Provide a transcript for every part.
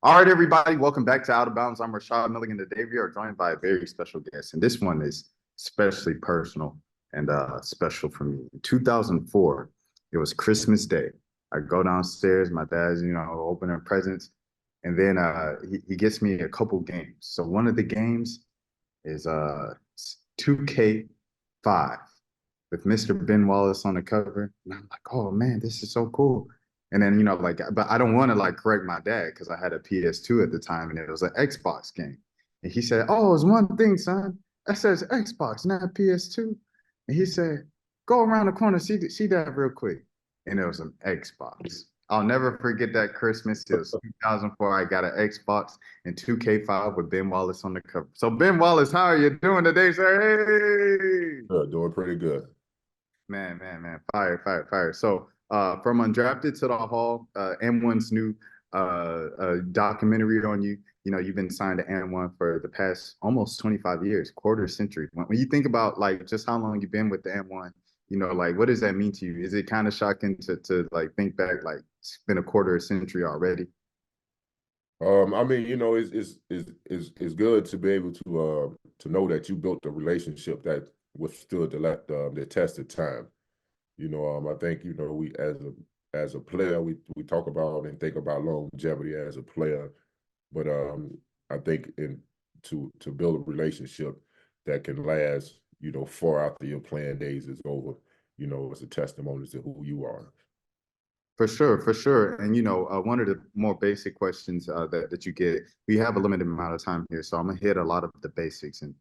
All right, everybody, welcome back to Out of Bounds. I'm Rashad Milligan. Today we are joined by a very special guest, and this one is especially personal and special for me. In 2004, it was Christmas Day. I go downstairs, my dad's, opening presents, and then he gets me a couple games. So one of the games is 2K5 with Mr. Ben Wallace on the cover. And I'm like, oh man, this is so cool. And then, but I don't want to like correct my dad because I had a PS2 at the time and it was an Xbox game. And he said, oh, it's one thing, son. That says Xbox, not PS2. And he said, go around the corner, see that real quick. And it was an Xbox. I'll never forget that Christmas. It was 2004. I got an Xbox and 2K5 with Ben Wallace on the cover. So, Ben Wallace, how are you doing today, sir? Hey! Doing pretty good. Man, fire. So, from Undrafted to the Hall, M1's new documentary on you. You know, you've been signed to M1 for the past almost 25 years, quarter century. When you think about like just how long you've been with the M1, like what does that mean to you? Is it kind of shocking to like think back like it's been a quarter century already? I mean, it's good to be able to know that you built a relationship that withstood the test of time. I think we as a player we talk about and think about longevity as a player, but I think in to build a relationship that can last far after your playing days is over. It's a testimony to who you are. For sure. And one of the more basic questions that you get, we have a limited amount of time here, so I'm gonna hit a lot of the basics, and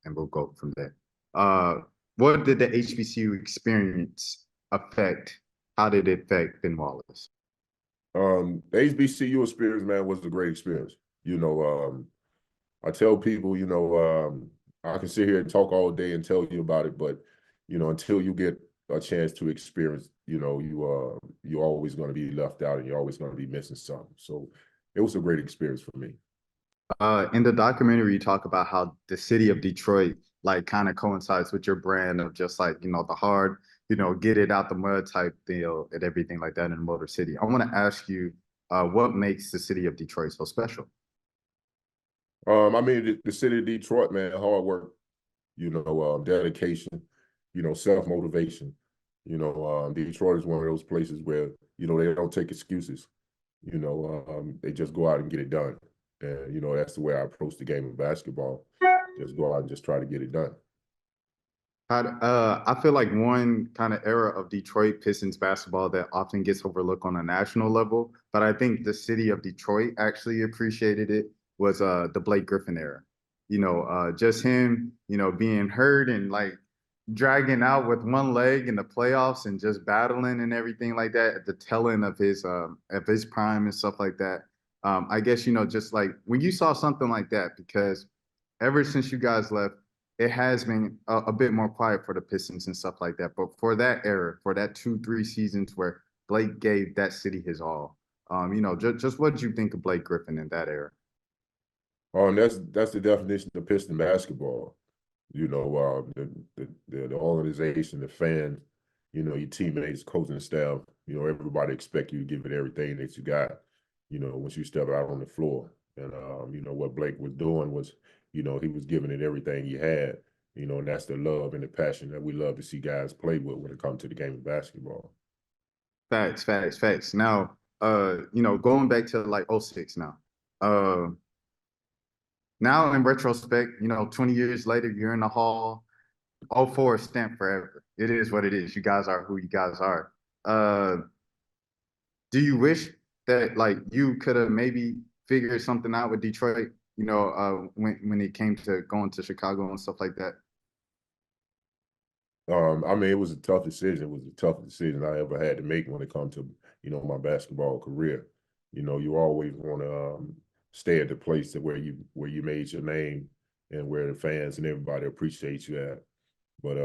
and we'll go from there. Uh, what did the HBCU experience affect? How did it affect Ben Wallace? The HBCU experience, man, was a great experience. I tell people, I can sit here and talk all day and tell you about it, but until you get a chance to experience, you're always going to be left out and you're always going to be missing something. So it was a great experience for me. In the documentary, you talk about how the city of Detroit like kind of coincides with your brand of just like, the hard, get it out the mud type deal and everything like that in Motor City. I want to ask you, what makes the city of Detroit so special? I mean, the city of Detroit, man, hard work, dedication, self-motivation. Detroit is one of those places where, they don't take excuses. They just go out and get it done. And, that's the way I approach the game of basketball. Just go out and just try to get it done. I feel like one kind of era of Detroit Pistons basketball that often gets overlooked on a national level, but I think the city of Detroit actually appreciated it was the Blake Griffin era. Just him, being hurt and like dragging out with one leg in the playoffs and just battling and everything like that at the tail end of his prime and stuff like that. I guess just like when you saw something like that, because ever since you guys left, it has been a bit more quiet for the Pistons and stuff like that. But for that era, for that 2, 3 seasons where Blake gave that city his all, just what did you think of Blake Griffin in that era? And that's the definition of Piston basketball. The organization, the fans, your teammates, coaching staff, everybody expect you to give it everything that you got, once you step out on the floor. And what Blake was doing was, he was giving it everything he had, and that's the love and the passion that we love to see guys play with when it comes to the game of basketball. Facts. Now, going back to like '06 now. Now in retrospect, 20 years later, you're in the hall. '04 is stamped forever. It is what it is. You guys are who you guys are. Uh, do you wish that like you could have maybe figured something out with Detroit, when it came to going to Chicago and stuff like that? I mean, it was a tough decision. It was the toughest decision I ever had to make when it comes to, my basketball career. You always want to stay at the place that where you made your name and where the fans and everybody appreciates you at. But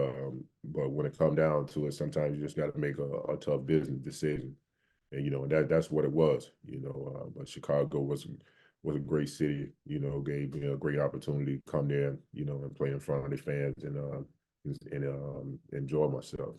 when it come down to it, sometimes you just got to make a tough business decision, and that's what it was. But Chicago was a great city. Gave me a great opportunity to come there, and play in front of the fans and enjoy myself.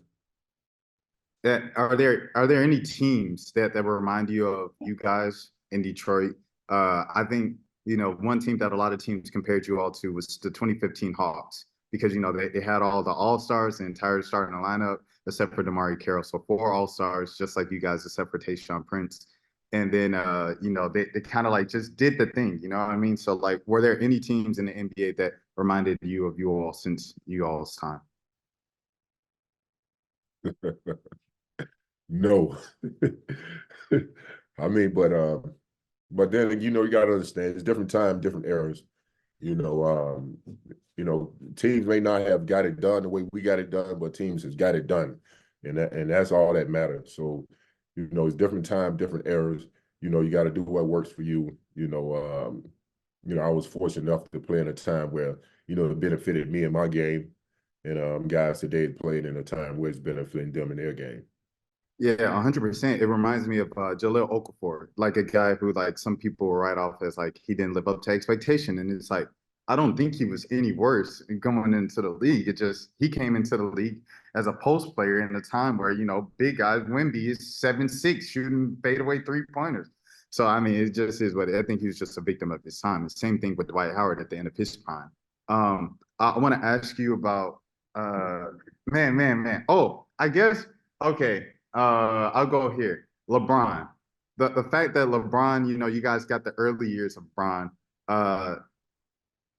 Are there any teams that remind you of you guys in Detroit I think, one team that a lot of teams compared you all to was the 2015 Hawks because, they had all the all-stars, the entire starting lineup, except for Damari Carroll. So four all-stars, just like you guys, except for Tayshaun Prince. And then, they kind of like just did the thing, you know what I mean? So like, were there any teams in the NBA that reminded you of you all since you all's time? No. I mean, but then you got to understand it's different time, different eras. You know, teams may not have got it done the way we got it done, but teams has got it done, and that's all that matters. So, it's different time, different eras. You got to do what works for you. I was fortunate enough to play in a time where it benefited me in my game, and guys today played in a time where it's benefiting them in their game. Yeah, 100%. It reminds me of Jaleel Okafor, like a guy who like some people will write off as like he didn't live up to expectation. And it's like, I don't think he was any worse going into the league. It just he came into the league as a post player in a time where, big guys, Wemby is 7'6", shooting fadeaway three-pointers. So I mean, it just is what I think he was just a victim of his time. The same thing with Dwight Howard at the end of his prime. I want to ask you about man. Oh, I guess okay. I'll go here. LeBron. The fact that LeBron, you guys got the early years of LeBron. Uh,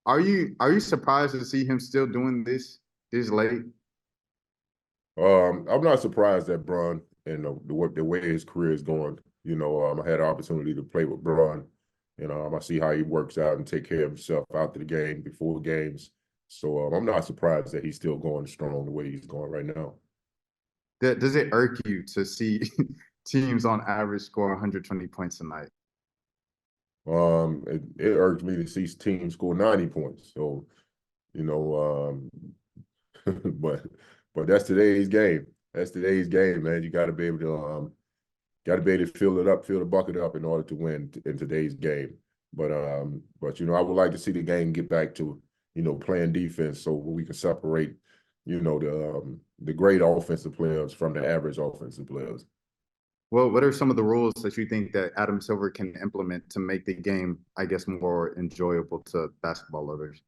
are you surprised to see him still doing this late? I'm not surprised that Bron and the way his career is going. I had an opportunity to play with Bron, and I see how he works out and take care of himself after the game, before games. So I'm not surprised that he's still going strong the way he's going right now. Does it irk you to see teams on average score 120 points a night? It irked me to see teams score 90 points. So, you know, but that's today's game. That's today's game, man. You got to be able to fill it up, fill the bucket up in order to win in today's game. But I would like to see the game get back to playing defense so we can separate the great offensive players from the average offensive players. Well, what are some of the rules that you think that Adam Silver can implement to make the game, I guess, more enjoyable to basketball lovers?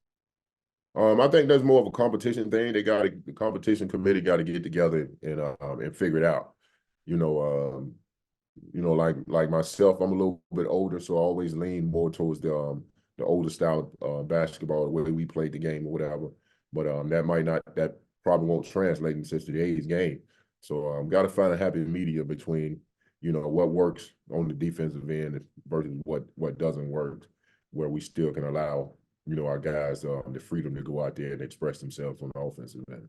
I think that's more of a competition thing. The competition committee got to get together and figure it out. You know, like myself, I'm a little bit older, so I always lean more towards the older style basketball, the way we played the game or whatever. But that probably won't translate into today's game. So got to find a happy medium between what works on the defensive end versus what doesn't work, where we still can allow our guys the freedom to go out there and express themselves on the offensive end.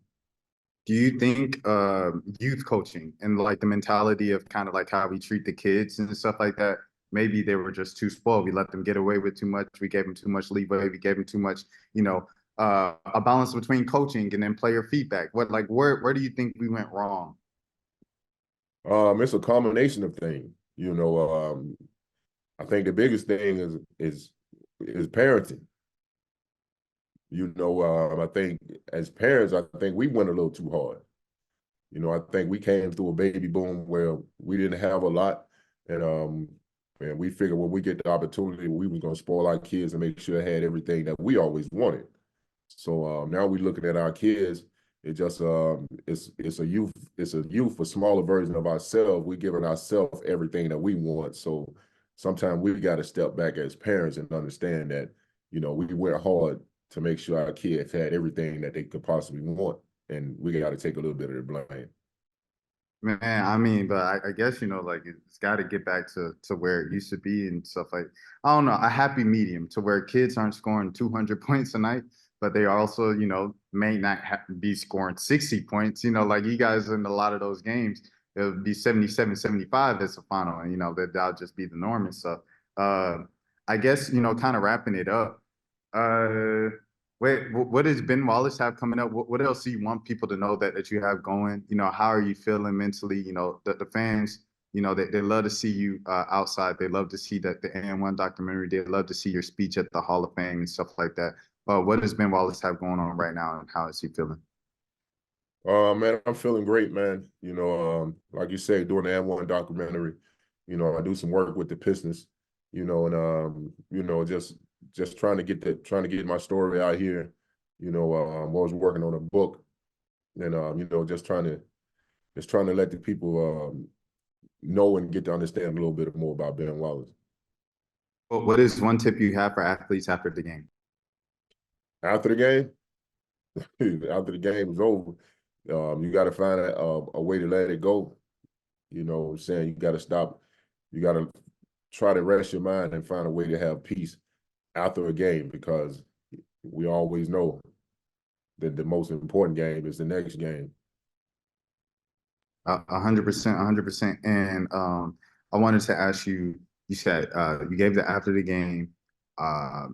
Do you think youth coaching and like the mentality of kind of like how we treat the kids and stuff like that, maybe they were just too spoiled. We let them get away with too much. We gave them too much leeway. We gave them too much, a balance between coaching and then player feedback. Where do you think we went wrong? It's a combination of things. I think the biggest thing is parenting. I think as parents, I think we went a little too hard. I think we came through a baby boom where we didn't have a lot, and we figured when we get the opportunity, we was gonna spoil our kids and make sure they had everything that we always wanted. So now we're looking at our kids. It just it's a a smaller version of ourselves. We're giving ourselves everything that we want. So sometimes we got to step back as parents and understand that we work hard to make sure our kids had everything that they could possibly want, and we got to take a little bit of the blame. Man, I mean, but I guess like it's got to get back to where it used to be and stuff like I don't know, a happy medium to where kids aren't scoring 200 points a night, but they also may not be scoring 60 points. Like you guys in a lot of those games, it would be 77, 75 as the final, and that'll just be the norm and stuff. Uh, I guess kind of wrapping it up. Uh, Wait, what does Ben Wallace have coming up? What else do you want people to know that you have going? How are you feeling mentally? The fans, they love to see you outside. They love to see that the AN1 documentary. They love to see your speech at the Hall of Fame and stuff like that. What does Ben Wallace have going on right now, and how is he feeling? Man, I'm feeling great, man. Like you say, doing the AN1 documentary, I do some work with the Pistons. just trying to get my story out here. I was working on a book, and just trying to let the people know and get to understand a little bit more about Ben Wallace. What is one tip you have for athletes after the game? After the game, after the game is over, you got to find a way to let it go. You know what I'm saying? You got to stop. You got to try to rest your mind and find a way to have peace after a game, because we always know that the most important game is the next game. 100%, 100%. And I wanted to ask you, you said you gave the after the game,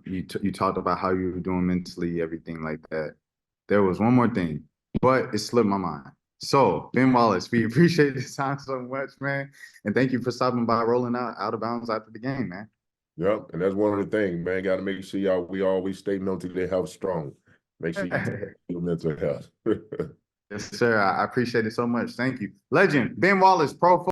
you talked about how you were doing mentally, everything like that. There was one more thing, but it slipped my mind. So, Ben Wallace, we appreciate this time so much, man. And thank you for stopping by, rolling out of bounds after the game, man. Yep, and that's one of the things, man. Got to make sure we always stay mentally health strong. Make sure you take your mental health. Yes, sir. I appreciate it so much. Thank you. Legend, Ben Wallace, Pro